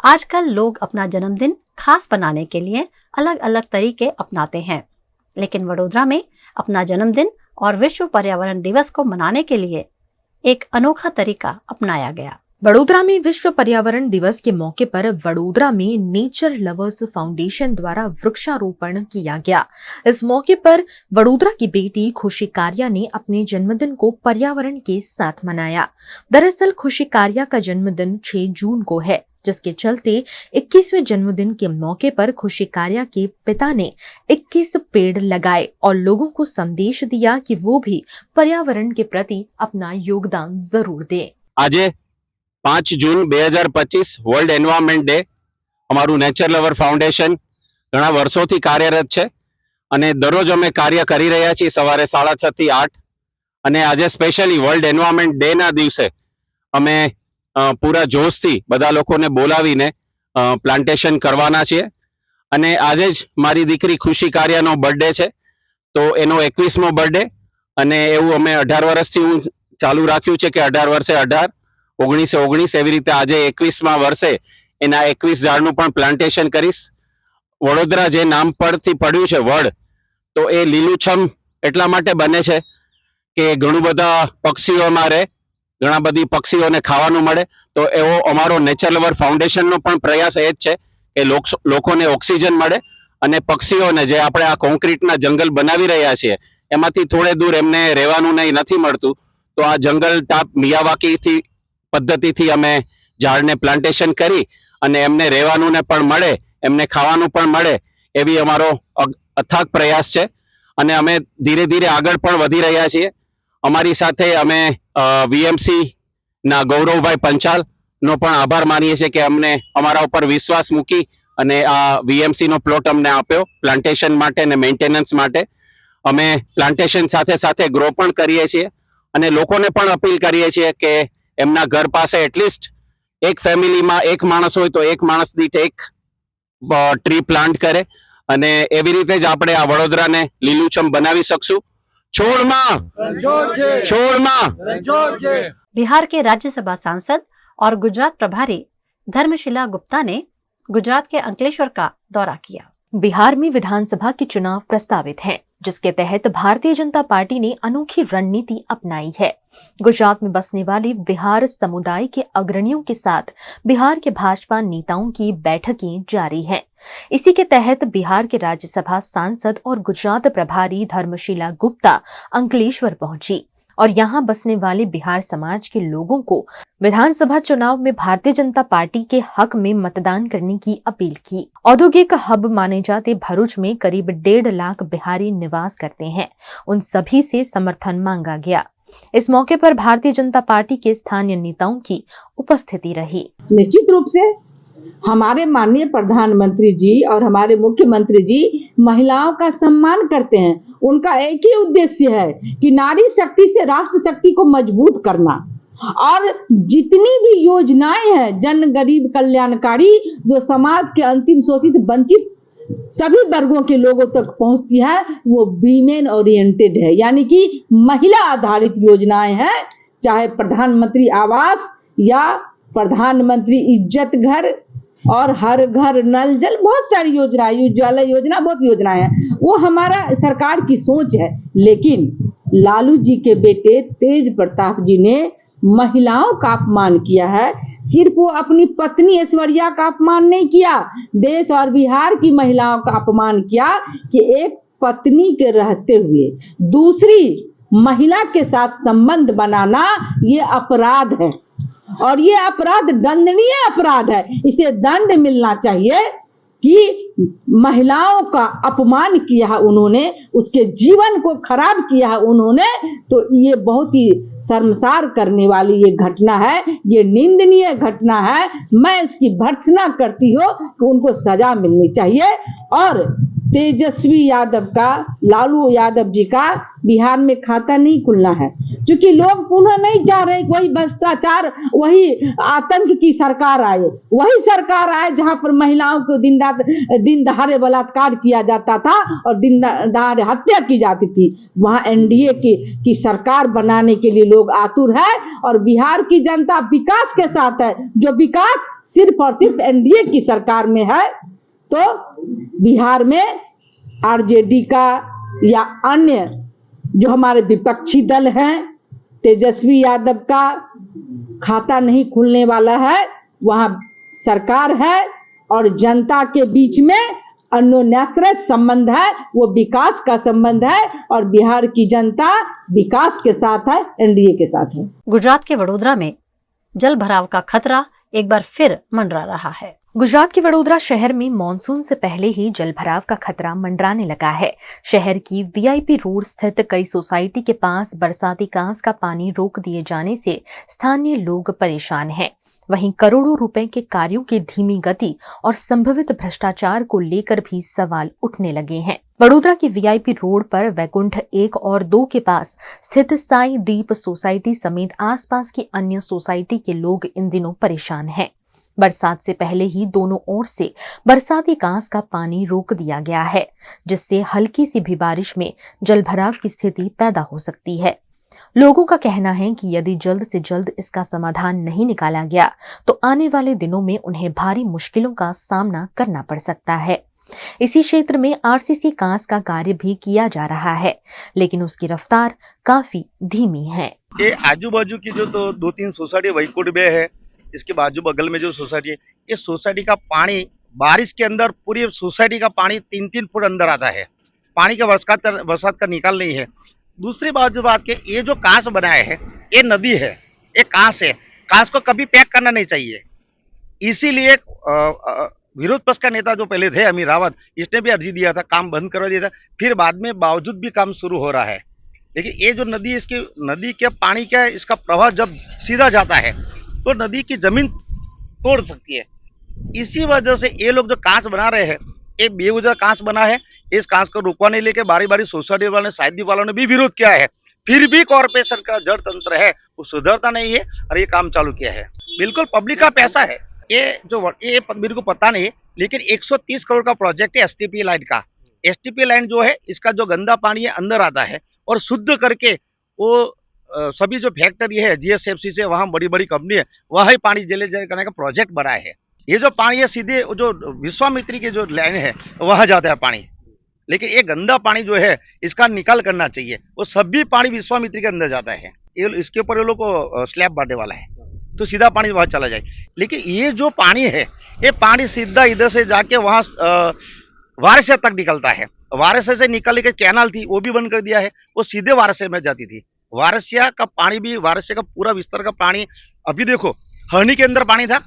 आजकल लोग अपना जन्मदिन खास बनाने के लिए अलग अलग तरीके अपनाते हैं, लेकिन वडोदरा में अपना जन्मदिन और विश्व पर्यावरण दिवस को मनाने के लिए एक अनोखा तरीका अपनाया गया। वडोदरा में विश्व पर्यावरण दिवस के मौके पर वडोदरा में नेचर लवर्स फाउंडेशन द्वारा वृक्षारोपण किया गया। इस मौके पर वडोदरा की बेटी खुशी कारिया ने अपने जन्मदिन को पर्यावरण के साथ मनाया। दरअसल खुशी कारिया का जन्मदिन 6 जून को है, जिसके चलते 21वें जन्मदिन के मौके पर खुशी कारिया के पिता ने 21 पेड़ लगाए और लोगों को संदेश दिया कि वो भी पर्यावरण के प्रति अपना योगदान जरूर दें। आज 5 जून 2025 વર્લ્ડ એન્વાયરમેન્ટ ડે અમારું નેચર લવર ફાઉન્ડેશન ઘણા વર્ષોથી કાર્યરત છે અને દરરોજ અમે કાર્ય કરી રહ્યા છીએ સવારે 6:30 થી 8 અને આજે સ્પેશિયલી વર્લ્ડ એન્વાયરમેન્ટ ડેના દિવસે અમે પૂરા જોશથી બધા લોકોને બોલાવીને પ્લાન્ટેશન કરવાના છીએ અને આજે જ મારી દીકરી ખુશી કારિયાનો બર્થડે છે તો એનો 21મો બર્થડે અને એવું અમે 18 વર્ષથી હું ચાલુ રાખ્યું છે કે 18 વર્ષે 18 1919 એવી રીતે આજે 21મા વર્ષે એના 21 ઝાડનું પણ પ્લાન્ટેશન કરીશ। વડોદરા જે નામ પરથી પડ્યું છે વડ, તો એ લીલુંછમ એટલા માટે બને છે કે ઘણું બધા પક્ષીઓ મારે, ઘણા બધી પક્ષીઓને ખાવાનું મળે, તો એવો અમારો નેચર લવર ફાઉન્ડેશનનો પણ પ્રયાસ એ જ છે કે લોકોને ઓક્સિજન મળે અને પક્ષીઓને જે આપણે આ કોન્ક્રીટના જંગલ બનાવી રહ્યા છીએ એમાંથી થોડે દૂર એમને રહેવાનું નથી મળતું, તો આ જંગલ ટાપ મિયાવાકીથી પદ્ધતિથી અમે ઝાડને પ્લાન્ટેશન કરી અને એમને રહેવાનું ને પણ મળે, એમને ખાવાનું પણ મળે, એવી અમારો અથાગ પ્રયાસ છે અને અમે ધીરે ધીરે આગળ પણ વધી રહ્યા છીએ। અમારી સાથે અમે વીએમસી ના ગૌરવભાઈ પંચાલનો પણ આભાર માનીએ છીએ કે અમને અમારા ઉપર વિશ્વાસ મૂકી અને આ વીએમસી નો પ્લોટ અમને આપ્યો પ્લાન્ટેશન માટે અને મેન્ટેનન્સ માટે। અમે પ્લાન્ટેશન સાથે સાથે ગ્રો પણ કરીએ છીએ અને લોકોને પણ અપીલ કરીએ છીએ કે એમના ઘર પાસે એટલીસ્ટ એક ફેમિલીમાં એક માણસ હોય તો એક માણસ દીઠ એક ટ્રી પ્લાન્ટ કરે અને એવી રીતે જ આપણે આ વડોદરાને લીલુંછમ બનાવી શકશું। છોડમાં बिहार के राज्यसभा सांसद और गुजरात प्रभारी धर्मशिला गुप्ता ने गुजरात के अंकलेश्वर का दौरा किया। बिहार में विधानसभा के चुनाव प्रस्तावित हैं, जिसके तहत भारतीय जनता पार्टी ने अनोखी रणनीति अपनाई है। गुजरात में बसने वाले बिहार समुदाय के अग्रणियों के साथ बिहार के भाजपा नेताओं की बैठकें जारी हैं। इसी के तहत बिहार के राज्यसभा सांसद और गुजरात प्रभारी धर्मशिला गुप्ता अंकलेश्वर पहुंची और यहां बसने वाले बिहार समाज के लोगों को विधानसभा चुनाव में भारतीय जनता पार्टी के हक में मतदान करने की अपील की। औद्योगिक हब माने जाते भरूच में करीब 1.5 लाख बिहारी निवास करते हैं, उन सभी से समर्थन मांगा गया। इस मौके पर भारतीय जनता पार्टी के स्थानीय नेताओं की उपस्थिति रही। निश्चित रूप से हमारे माननीय प्रधानमंत्री जी और हमारे मुख्यमंत्री जी महिलाओं का सम्मान करते हैं। उनका एक ही उद्देश्य है कि नारी शक्ति से राष्ट्र शक्ति को मजबूत करना, और जितनी भी योजनाएं हैं जन गरीब कल्याणकारी जो समाज के अंतिम शोषित वंचित सभी वर्गों के लोगों तक पहुंचती है, वो वीमेन ओरिएंटेड है, यानी कि महिला आधारित योजनाएं हैं। चाहे प्रधानमंत्री आवास या प्रधानमंत्री इज्जत घर और हर घर नल जल, बहुत सारी योजनाएं, उज्ज्वला योजना, बहुत योजनाएं हैं। वो हमारा सरकार की सोच है। लेकिन लालू जी के बेटे तेज प्रताप जी ने महिलाओं का अपमान किया है। सिर्फ वो अपनी पत्नी ऐश्वर्या का अपमान नहीं किया, देश और बिहार की महिलाओं का अपमान किया कि एक पत्नी के रहते हुए दूसरी महिला के साथ संबंध बनाना ये अपराध है और ये अपराध दंडनीय अपराध है। इसे दंड मिलना चाहिए कि महिलाओं का अपमान किया है उन्होंने, उसके जीवन को खराब किया है उन्होंने, तो ये बहुत ही शर्मसार करने वाली ये घटना है, ये निंदनीय घटना है। मैं इसकी भर्त्सना करती हूँ कि उनको सजा मिलनी चाहिए और तेजस्वी यादव का, लालू यादव जी का बिहार में खाता नहीं खुलना है, क्योंकि लोग पुनः नहीं चाह रहे वही भ्रष्टाचार, वही आतंक की सरकार आए, वही सरकार आए जहां पर महिलाओं को दिन दहाड़े बलात्कार किया जाता था और दिन दहाड़े हत्या की जाती थी। वहां एनडीए की सरकार बनाने के लिए लोग आतुर है और बिहार की जनता विकास के साथ है। जो विकास सिर्फ और सिर्फ एनडीए की सरकार में है, तो बिहार में आरजेडी का या अन्य जो हमारे विपक्षी दल हैं, तेजस्वी यादव का खाता नहीं खुलने वाला है। वहां सरकार है और जनता के बीच में अन्योन्याश्रय संबंध है, वो विकास का संबंध है और बिहार की जनता विकास के साथ है, एनडीए के साथ है। गुजरात के वडोदरा में जल भराव का खतरा एक बार फिर मंडरा रहा है। गुजरात के वडोदरा शहर में मॉनसून से पहले ही जलभराव का खतरा मंडराने लगा है। शहर की वीआईपी रोड स्थित कई सोसाइटी के पास बरसाती कांस का पानी रोक दिए जाने से स्थानीय लोग परेशान हैं। वहीं करोड़ों रुपए के कार्यों की धीमी गति और संभवित भ्रष्टाचार को लेकर भी सवाल उठने लगे हैं। वडोदरा की वीआईपी रोड पर वैकुंठ 1 और 2 के पास स्थित साई दीप सोसाइटी समेत आसपास की अन्य सोसाइटी के लोग इन दिनों परेशान हैं। बरसात से पहले ही दोनों ओर से बरसाती कांस का पानी रोक दिया गया है, जिससे हल्की सी भी बारिश में जलभराव की स्थिति पैदा हो सकती है। लोगों का कहना है कि यदि जल्द से जल्द इसका समाधान नहीं निकाला गया तो आने वाले दिनों में उन्हें भारी मुश्किलों का सामना करना पड़ सकता है। इसी क्षेत्र में आरसीसी कांस का कार्य भी किया जा रहा है, लेकिन उसकी रफ्तार काफी धीमी है। ये आजू बाजू की जो तो 2-3 सोसाइटी वैकुंठ में है, इसके बाजू बगल में जो सोसाइटी है, ये सोसाइटी का पानी बारिश के अंदर पूरी सोसाइटी का पानी 3-3 फुट अंदर आता है। पानी का बरसात का निकाल नहीं है। दूसरी बात के ये जो कांस बनाए है, ये नदी है, ये कांस है। कांस को कभी पैक करना नहीं चाहिए। इसीलिए विरोध पक्ष का नेता जो पहले थे अमीर रावत, इसने भी अर्जी दिया था, काम बंद करवा दिया था। फिर बाद में बावजूद भी काम शुरू हो रहा है। लेकिन ये जो नदी, इसकी नदी के पानी का इसका प्रवाह जब सीधा जाता है तो नदी की जमीन तोड़ सकती है। इसी वजह से ये लोग जो कांच बना रहे हैं, ये बेवजह कांच बना है। इस कांच को रुकवाने लेके बारी बारी सोसाइटी वालों ने, साइड वालों ने भी विरोध किया है। फिर भी कॉर्पोरेशन का जड़ तंत्र है, वो सुधरता नहीं है और ये काम चालू किया है। बिल्कुल पब्लिक का पैसा है। ये मेरे को पता नहीं, लेकिन 130 करोड़ का प्रोजेक्ट है एसटीपी लाइन का। एसटीपी लाइन जो है, इसका जो गंदा पानी है अंदर आता है और शुद्ध करके वो सभी जो फैक्ट्री है जीएसएफसी से, वहाँ बड़ी बड़ी कंपनी है, वही पानी जले करने का प्रोजेक्ट बनाया है। ये जो पानी है सीधे जो विश्वामित्री की जो लाइन है वहाँ जाता है पानी। लेकिन ये गंदा पानी जो है इसका निकाल करना चाहिए। वो सभी पानी विश्वामित्री के अंदर जाता है। ये इसके ऊपर ये लोग को स्लैब बांटने वाला है, तो सीधा पानी वहाँ चला जाए। लेकिन ये जो पानी है, ये पानी सीधा इधर से जाके वहाँ वारसिया तक निकलता है। वारसिया से निकल के कैनाल थी, वो भी बंद कर दिया है। वो सीधे वारसिया में जाती थी। वारसिया का पानी भी, वारसिया का पूरा विस्तार का पानी, अभी देखो हरनी के अंदर पानी था,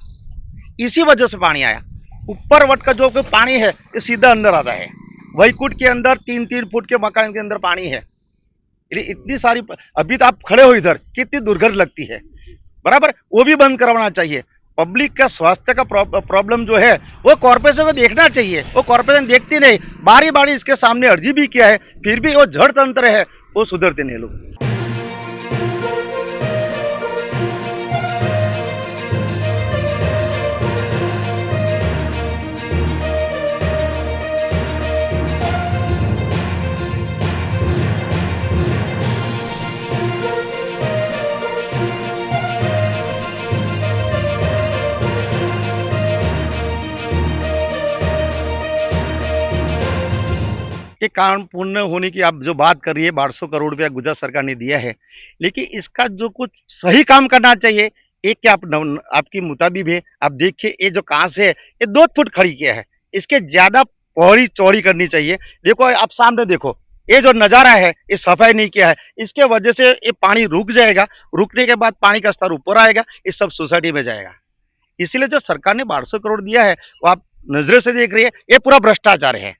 इसी वजह से पानी आया। ऊपर वट का जो पानी है ये सीधा अंदर आता है। वैकुंठ के अंदर 3-3 फुट के मकान के अंदर पानी है। इतनी सारी, अभी तो आप खड़े हो इधर, कितनी दुर्गंध लगती है, बराबर। वो भी बंद करवाना चाहिए। पब्लिक का स्वास्थ्य का प्रॉब्लम जो है वो कॉर्पोरेशन को देखना चाहिए। वो कॉर्पोरेशन देखती नहीं। बारी बारी इसके सामने अर्जी भी किया है, फिर भी वो जड़ तंत्र है, वो सुधरते नहीं लोग। के काम पूर्ण होने की आप जो बात कर रही है, 1200 करोड़ रुपया गुजरात सरकार ने दिया है, लेकिन इसका जो कुछ सही काम करना चाहिए। एक क्या आपकी मुताबिक है, आप देखिए ये जो कांस है ये 2 फुट खड़ी किया है, इसके ज्यादा पौड़ी चौड़ी करनी चाहिए। देखो आप सामने देखो, ये जो नजारा है ये सफाई नहीं किया है, इसके वजह से ये पानी रुक जाएगा। रुकने के बाद पानी का स्तर ऊपर आएगा, ये सब सोसाइटी में जाएगा। इसीलिए जो सरकार ने 1200 करोड़ दिया है वो आप नजरे से देख रही है, ये पूरा भ्रष्टाचार है।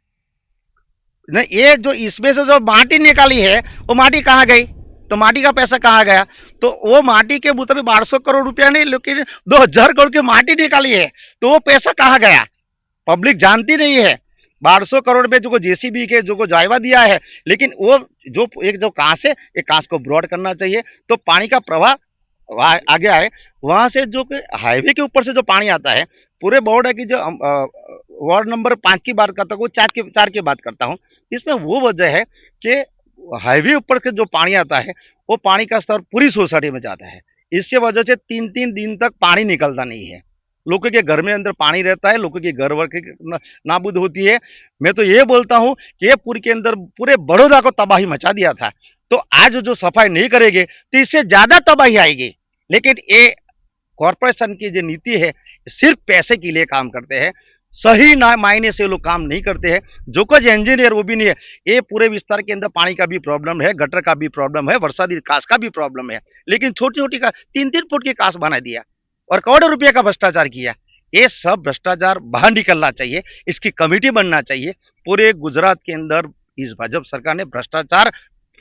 ये जो इसमें से जो माटी निकाली है वो माटी कहाँ गई, तो माटी का पैसा कहाँ गया? तो वो माटी के मुताबिक 1200 करोड़ रुपया नहीं, लेकिन 2000 करोड़ की माटी निकाली है, तो वो पैसा कहाँ गया? पब्लिक जानती नहीं है। 1200 करोड़ में जो जेसीबी के जो जायवा दिया है, लेकिन वो जो एक जो कांस है, एक कांस को ब्रॉड करना चाहिए तो पानी का प्रवाह आगे आए। वहां से जो हाईवे के ऊपर से जो पानी आता है, पूरे बोर्ड है कि जो वार्ड नंबर 5 की बात करता हूँ, 4 की बात करता हूँ, इसमें वो वजह है कि हाईवे ऊपर के जो पानी आता है वो पानी का स्तर पूरी सोसाइटी में जाता है। इसके वजह से 3-3 दिन तक पानी निकलता नहीं है, लोगों के घर में अंदर पानी रहता है, लोगों की घर वर की नाबूद होती है। मैं तो ये बोलता हूँ कि ये पूर के अंदर पूरे बड़ौदा को तबाही मचा दिया था, तो आज जो सफाई नहीं करेंगे तो इससे ज्यादा तबाही आएगी। लेकिन ये कॉरपोरेशन की जो नीति है सिर्फ पैसे के लिए काम करते हैं, सही ना मायने से लोग काम नहीं करते हैं। जो कुछ इंजीनियर वो भी नहीं है। ये पूरे विस्तार के अंदर पानी का भी प्रॉब्लम है, गटर का भी प्रॉब्लम है, बरसाती कास का भी प्रॉब्लम है, लेकिन छोटी छोटी का 3-3 फुट की कास बना दिया और करोड़ों रुपये का भ्रष्टाचार किया। ये सब भ्रष्टाचार बाहर निकलना चाहिए, इसकी कमेटी बनना चाहिए। पूरे गुजरात के अंदर इस भाजपा सरकार ने भ्रष्टाचार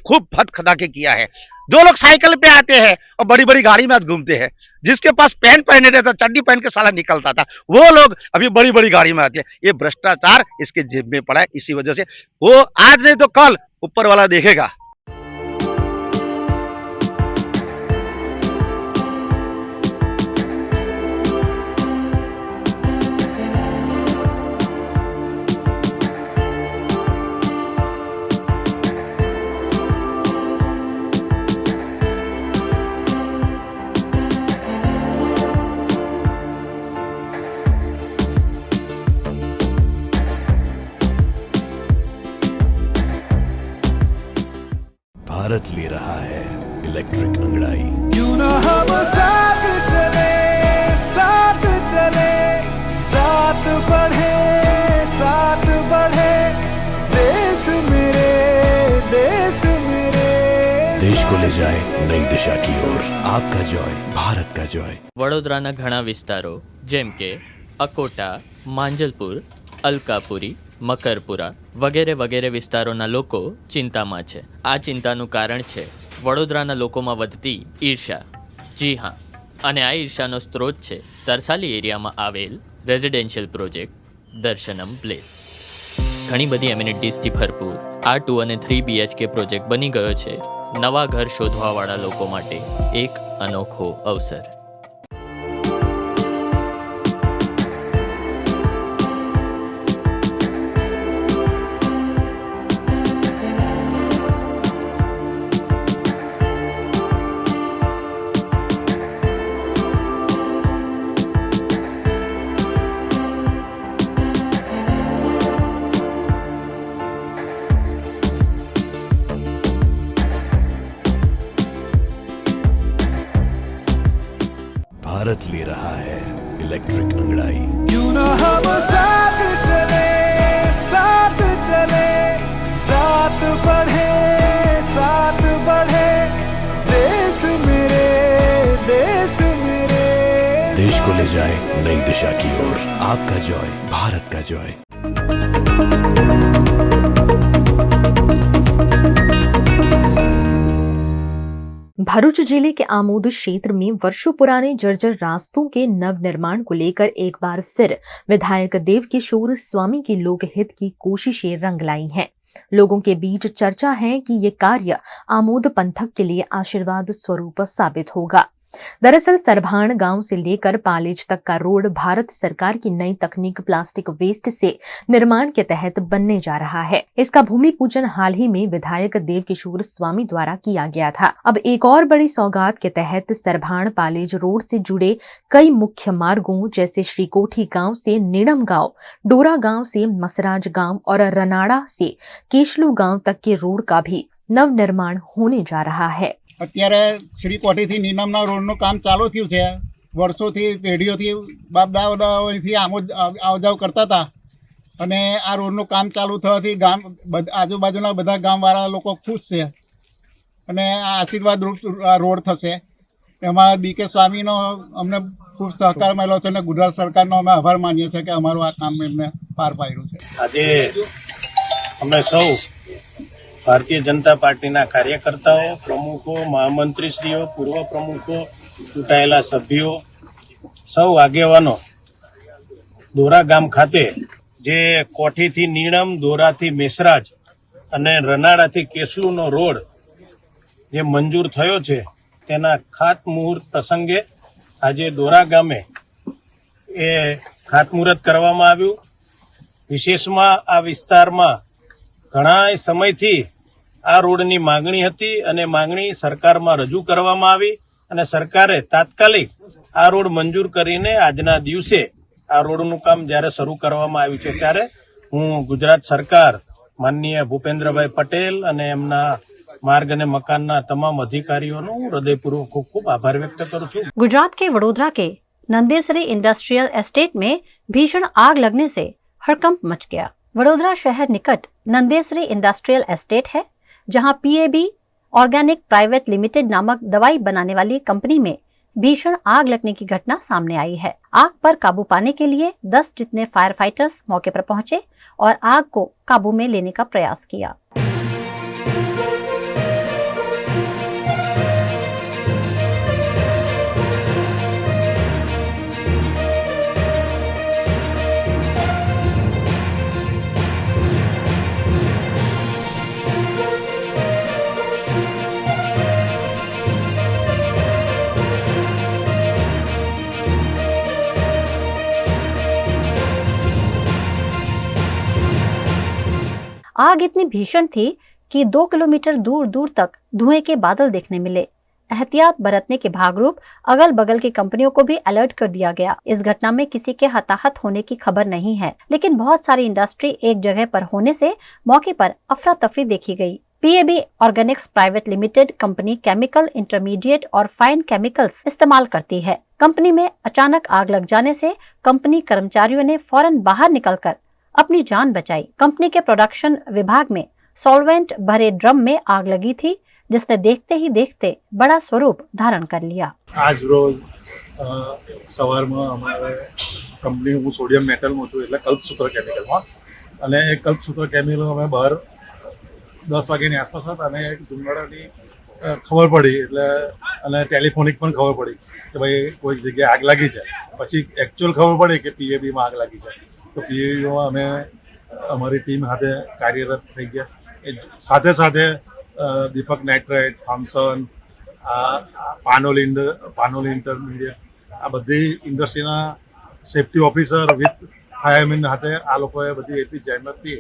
खूब फत खदा के किया है। जो लोग साइकिल पे आते हैं और बड़ी बड़ी गाड़ी में घूमते हैं, जिसके पास पैंट पहने रहता, चड्डी पहन के साला निकलता था, वो लोग अभी बड़ी बड़ी गाड़ी में आते हैं। ये भ्रष्टाचार इसके जेब में पड़ा है, इसी वजह से वो आज नहीं तो कल ऊपर वाला देखेगा। भारत ले रहा है इलेक्ट्रिक अंगड़ाई। क्यों ना हम साथ चले, साथ चले, साथ बढ़े, साथ बढ़े, देश मेरे, देश मेरे। देश को ले जाए नई दिशा की ओर। आपका जॉय, भारत का जॉय। વડોદરાના ઘણા વિસ્તારો જેમ કે અકોટા, માંજલપુર, અલકાપુરી, મકરપુરા વગેરે વગેરે વિસ્તારોના લોકો ચિંતામાં છે। આ ચિંતાનું કારણ છે વડોદરાના લોકોમાં વધતી ઈર્ષા। જી હા, અને આ ઈર્ષાનો સ્ત્રોત છે તરસાલી એરિયામાં આવેલ રેઝિડેન્શિયલ પ્રોજેક્ટ દર્શનમ પ્લેસ। ઘણી બધી એમિનિટીઝથી ભરપૂર આ 2 અને 3 BHK પ્રોજેક્ટ બની ગયો છે નવા ઘર શોધવાવાળા લોકો માટે એક અનોખો અવસર। भारत ले रहा है इलेक्ट्रिक अंगड़ाई। क्यों ना हम साथ चले, साथ चले, साथ बढ़े, साथ बढ़े, देश मेरे, देश मेरे। देश को ले जाए नई दिशा की ओर। आपका जॉय, भारत का जॉय। भरूच जिले के आमोद क्षेत्र में वर्षों पुराने जर्जर रास्तों के नवनिर्माण को लेकर एक बार फिर विधायक देवकिशोर स्वामी की लोकहित की कोशिशें रंग लाई हैं। लोगों के बीच चर्चा है कि ये कार्य आमोद पंथक के लिए आशीर्वाद स्वरूप साबित होगा। दरअसल सरभाण गांव से लेकर पालेज तक का रोड भारत सरकार की नई तकनीक प्लास्टिक वेस्ट से निर्माण के तहत बनने जा रहा है। इसका भूमि पूजन हाल ही में विधायक देवकिशोर स्वामी द्वारा किया गया था। अब एक और बड़ी सौगात के तहत सरभाण पालेज रोड से जुड़े कई मुख्य मार्गों जैसे श्रीकोठी गांव से नीड़म गांव, डोरा गांव से मसराज गांव और रनाड़ा से केशलू गांव तक के रोड का भी नव निर्माण होने जा रहा है। અત્યારે શ્રીકોઠીથી નીનમના રોડનું કામ ચાલુ થયું છે। વર્ષોથી પેઢીઓથી બાપ દાદાઓ અહીંથી આવ જાવ કરતા હતા અને આ રોડનું કામ ચાલુ થવાથી ગામ આજુબાજુના બધા ગામવાળા લોકો ખુશ છે અને આ આશીર્વાદ રોડ થશે। એમાં ડીકે સ્વામીનો અમને ખૂબ સહકાર મળ્યો છે અને ગુજરાત સરકારનો અમે આભાર માનીએ છીએ કે અમારું આ કામ એમને પાર પાડ્યું છે। આજે અમે સૌ ભારતીય जनता પાર્ટીના કાર્યકર્તાઓ, પ્રમુખો, મહામંત્રીશ્રીઓ, પૂર્વ પ્રમુખો, ચૂંટાયેલા સભ્યો, સૌ આગેવાનો દોરા ગામ ખાતે જે કોઠીથી નીણમ, દોરાથી મેસરાજ અને રનાળાથી કેસલુનો રોડ જે મંજૂર થયો છે તેના ખાતમુહૂર્ત પ્રસંગે આજે દોરા ગામે એ ખાતમુહૂર્ત કરવામાં આવ્યું. વિશેષમાં આ વિસ્તારમાં ઘણા સમયથી આ રોડની માંગણી હતી અને માંગણી સરકારમાં રજૂ કરવામાં આવી અને સરકારે તાત્કાલિક આ રોડ મંજૂર કરીને આજના દિવસે આ રોડનું કામ જ્યારે શરૂ કરવામાં આવ્યું છે ત્યારે હું ગુજરાત સરકાર માનનીય ભૂપેન્દ્રભાઈ પટેલ અને એમના मार्ग અને મકાનના તમામ અધિકારીઓનો હૃદયપૂર્વક ખૂબ ખૂબ આભાર વ્યક્ત કરું છું. गुजरात के वडोदरा के नंदेसरी इंडस्ट्रियल एस्टेट में भीषण आग लगने से हड़कंप मच गया. वडोदरा शहर निकट नंदेसरी इंडस्ट्रियल एस्टेट है, जहां पीएबी ऑर्गेनिक प्राइवेट लिमिटेड नामक दवाई बनाने वाली कंपनी में भीषण आग लगने की घटना सामने आई है. आग पर काबू पाने के लिए 10 जितने फायर फाइटर्स मौके पर पहुंचे और आग को काबू में लेने का प्रयास किया. आग इतनी भीषण थी कि 2 किलोमीटर दूर दूर तक धुएं के बादल देखने मिले. एहतियात बरतने के भागरूप अगल बगल की कंपनियों को भी अलर्ट कर दिया गया. इस घटना में किसी के हताहत होने की खबर नहीं है, लेकिन बहुत सारी इंडस्ट्री एक जगह पर होने से मौके पर अफरा तफरी देखी गई. PAB Organics private limited company chemical, intermediate और फाइन केमिकल्स इस्तेमाल करती है. कंपनी में अचानक आग लग जाने से कंपनी कर्मचारियों ने फौरन बाहर निकलकर अपनी जान बचाई. कंपनी के प्रोडक्शन विभाग में सॉल्वेंट भरे ड्रम में आग लगी थी, जिसने देखते ही देखते बड़ा स्वरूप धारण कर लिया. आज रोज સવારમાં અમારે કંપની હું સોડિયમ મેટલમાં છું એટલે કલ્પસૂત્ર કેમિકલમાં અને એ કલ્પસૂત્ર કેમિકલ અમે બહાર 10 વાગ્યાની આસપાસ હતા અને ધુમાડાની ખબર પડી એટલે અને ટેલિફોનિક પણ ખબર પડી કે ભાઈ કોઈ જગ્યાએ આગ લાગી છે. પછી એકચ્યુઅલ ખબર પડી કે પીએબીમાં આગ લાગી છે. તો પીએબીમાં અમે અમારી ટીમ સાથે કાર્યરત થઈ ગયા. એ સાથે સાથે દીપક નાઇટ્રાઇટ, થોમ્સન, પાનોલી ઇન્ટરમીડિયેટ આ બધી ઇન્ડસ્ટ્રીના સેફ્ટી ઓફિસર વિથ ફાયરમેન સાથે આ લોકોએ બધી એટલી જહેમતથી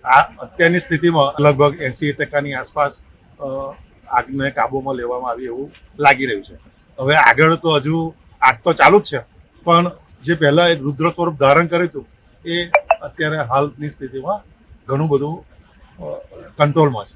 આ અત્યારની સ્થિતિમાં લગભગ 80% આસપાસ આગને કાબૂમાં લેવામાં આવી એવું લાગી રહ્યું છે. હવે આગળ તો હજુ આગ તો ચાલુ જ છે, પણ જે પહેલાં એ રુદ્ર સ્વરૂપ ધારણ કર્યું હતું એ અત્યારે હાલની સ્થિતિમાં ઘણું બધું કંટ્રોલમાં છે.